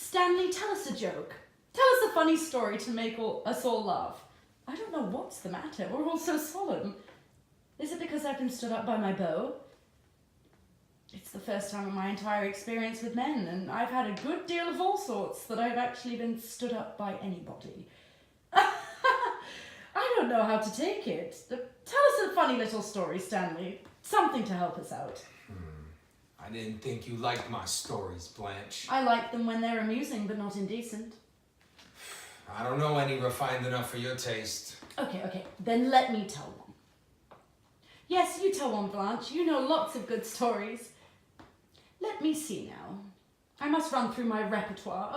Stanley, tell us a joke. Tell us a funny story to make us all laugh. I don't know what's the matter. We're all so solemn. Is it because I've been stood up by my beau? It's the first time in my entire experience with men, and I've had a good deal of all sorts that I've actually been stood up by anybody. I don't know how to take it. Tell us a funny little story, Stanley. Something to help us out. I didn't think you liked my stories, Blanche. I like them when they're amusing but not indecent. I don't know any refined enough for your taste. Okay, then let me tell one. Yes, you tell one, Blanche. You know lots of good stories. Let me see now. I must run through my repertoire.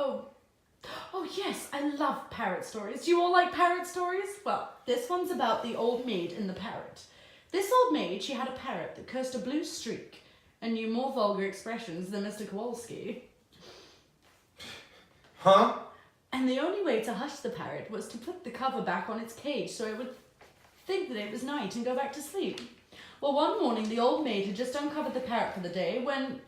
Oh yes, I love parrot stories. Do you all like parrot stories? Well, this one's about the old maid and the parrot. This old maid, she had a parrot that cursed a blue streak and knew more vulgar expressions than Mr. Kowalski. Huh? And the only way to hush the parrot was to put the cover back on its cage so it would think that it was night and go back to sleep. Well, one morning the old maid had just uncovered the parrot for the day when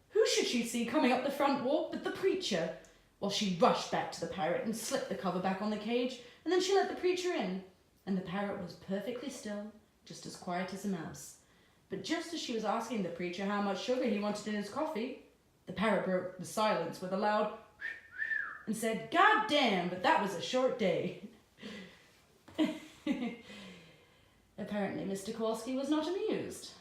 who should she see coming up the front walk but the preacher? Well, she rushed back to the parrot and slipped the cover back on the cage, and then she let the preacher in. And the parrot was perfectly still, just as quiet as a mouse. But just as she was asking the preacher how much sugar he wanted in his coffee, the parrot broke the silence with a loud and said, "God damn, but that was a short day." Apparently, Mr. Kowalski was not amused.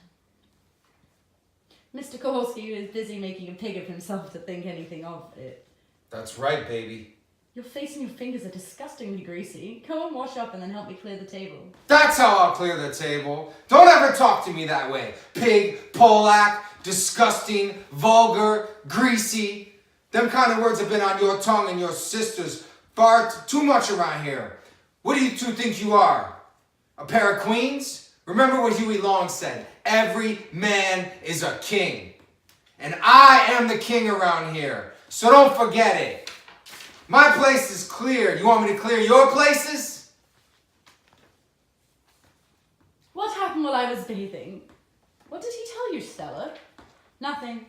Mr. Kowalski was busy making a pig of himself to think anything of it. That's right, baby. Your face and your fingers are disgustingly greasy. Go and wash up and then help me clear the table. That's how I'll clear the table. Don't ever talk to me that way. Pig, Polak, disgusting, vulgar, greasy. Them kind of words have been on your tongue and your sister's far too much around here. What do you two think you are? A pair of queens? Remember what Huey Long said. Every man is a king. And I am the king around here. So don't forget it. My place is cleared. You want me to clear your places? What happened while I was bathing? What did he tell you, Stella? Nothing.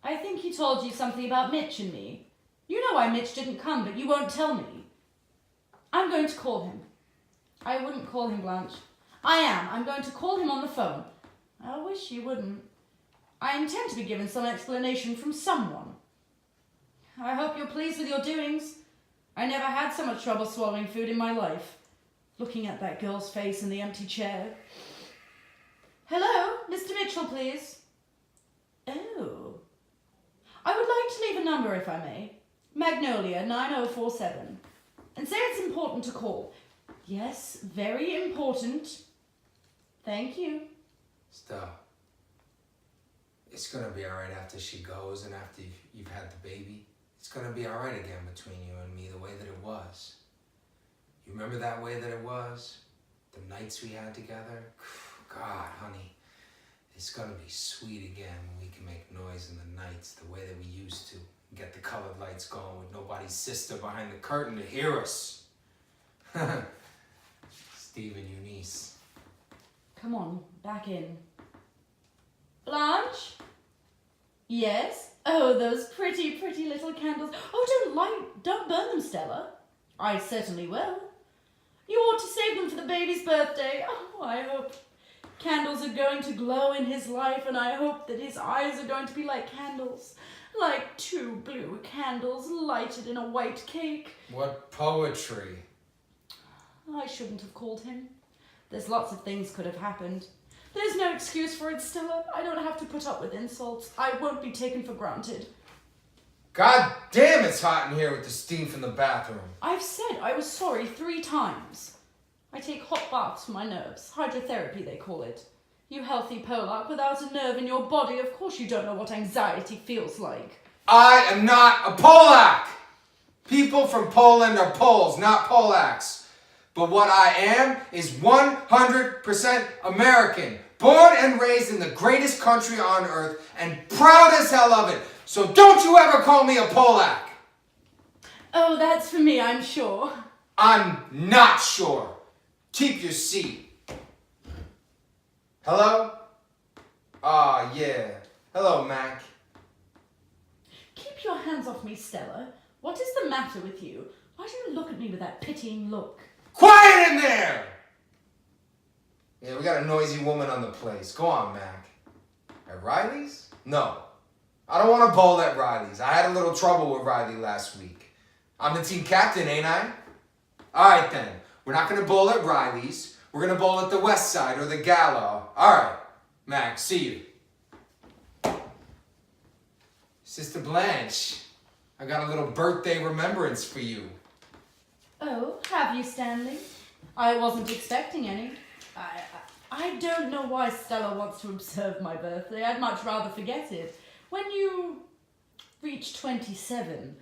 I think he told you something about Mitch and me. You know why Mitch didn't come, but you won't tell me. I'm going to call him. I wouldn't call him, Blanche. I am. I'm going to call him on the phone. I wish you wouldn't. I intend to be given some explanation from someone. I hope you're pleased with your doings. I never had so much trouble swallowing food in my life. Looking at that girl's face in the empty chair. Hello, Mr. Mitchell, please. Oh. I would like to leave a number, if I may. Magnolia 9047. And say it's important to call. Yes, very important. Thank you. Stop. It's gonna be alright after she goes and after you've had the baby. It's gonna be alright again between you and me the way that it was. You remember that way that it was? The nights we had together? God, honey, it's gonna be sweet again when we can make noise in the nights the way that we used to. Get the colored lights going with nobody's sister behind the curtain to hear us. Steve and Eunice. Come on, back in. Blanche? Yes? Oh, those pretty little candles. Oh, don't burn them, Stella. I certainly will. You ought to save them for the baby's birthday. Oh, I hope candles are going to glow in his life, and I hope that his eyes are going to be like candles. Like 2 blue candles lighted in a white cake. What poetry. I shouldn't have called him. There's lots of things could have happened. There's no excuse for it, Stella. I don't have to put up with insults. I won't be taken for granted. God damn, it's hot in here with the steam from the bathroom. I've said I was sorry 3 times. I take hot baths for my nerves. Hydrotherapy, they call it. You healthy Polak without a nerve in your body, of course you don't know what anxiety feels like. I am not a Polak! People from Poland are Poles, not Polacks. But what I am is 100% American. Born and raised in the greatest country on earth and proud as hell of it. So don't you ever call me a Polak. Oh, that's for me, I'm sure. I'm not sure. Keep your seat. Hello? Ah, yeah. Hello, Mac. hands off me, Stella. What is the matter with you? Why do you look at me with that pitying look? Quiet in there! Yeah, we got a noisy woman on the place. Go on, Mac. At Riley's? No. I don't want to bowl at Riley's. I had a little trouble with Riley last week. I'm the team captain, ain't I? Alright then. We're not going to bowl at Riley's. We're going to bowl at the West Side or the Gala. Alright. Mac, see you. Sister Blanche, I got a little birthday remembrance for you. Oh, have you, Stanley? I wasn't expecting any. I don't know why Stella wants to observe my birthday. I'd much rather forget it. When you reach 27,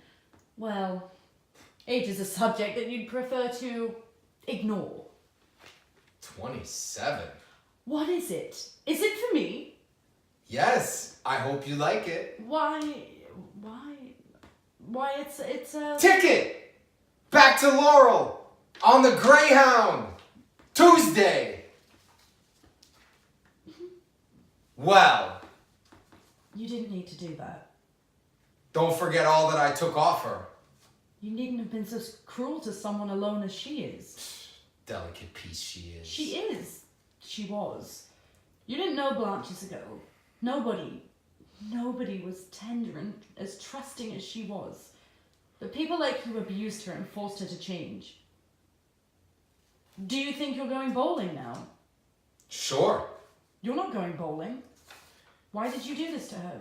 well, age is a subject that you'd prefer to ignore. 27? What is it? Is it for me? Yes, I hope you like it. Why, it's a... Ticket! Back to Laurel! On the Greyhound! Tuesday! Well, You didn't need to do that. don't forget all that I took off her. You needn't have been so cruel to someone alone as she is. Delicate piece she is. She is. She was. You didn't know Blanche's ago. Nobody was tender and as trusting as she was. But people like you abused her and forced her to change. Do you think you're going bowling now? Sure. You're not going bowling. Why did you do this to her?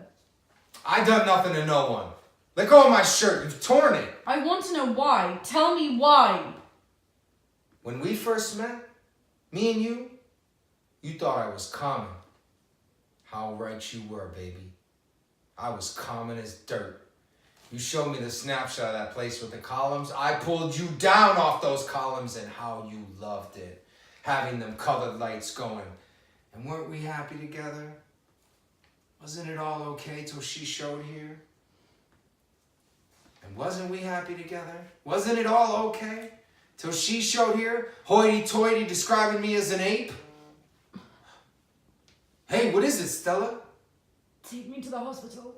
I done nothing to no one. Let go of my shirt. You've torn it. I want to know why. Tell me why. When we first met, me and you thought I was common. How right you were, baby. I was common as dirt. You showed me the snapshot of that place with the columns. I pulled you down off those columns and how you loved it. Having them colored lights going. And weren't we happy together? Wasn't it all okay till she showed here? And wasn't we happy together? Wasn't it all okay till she showed here, hoity-toity describing me as an ape? Hey, what is it, Stella? Take me to the hospital.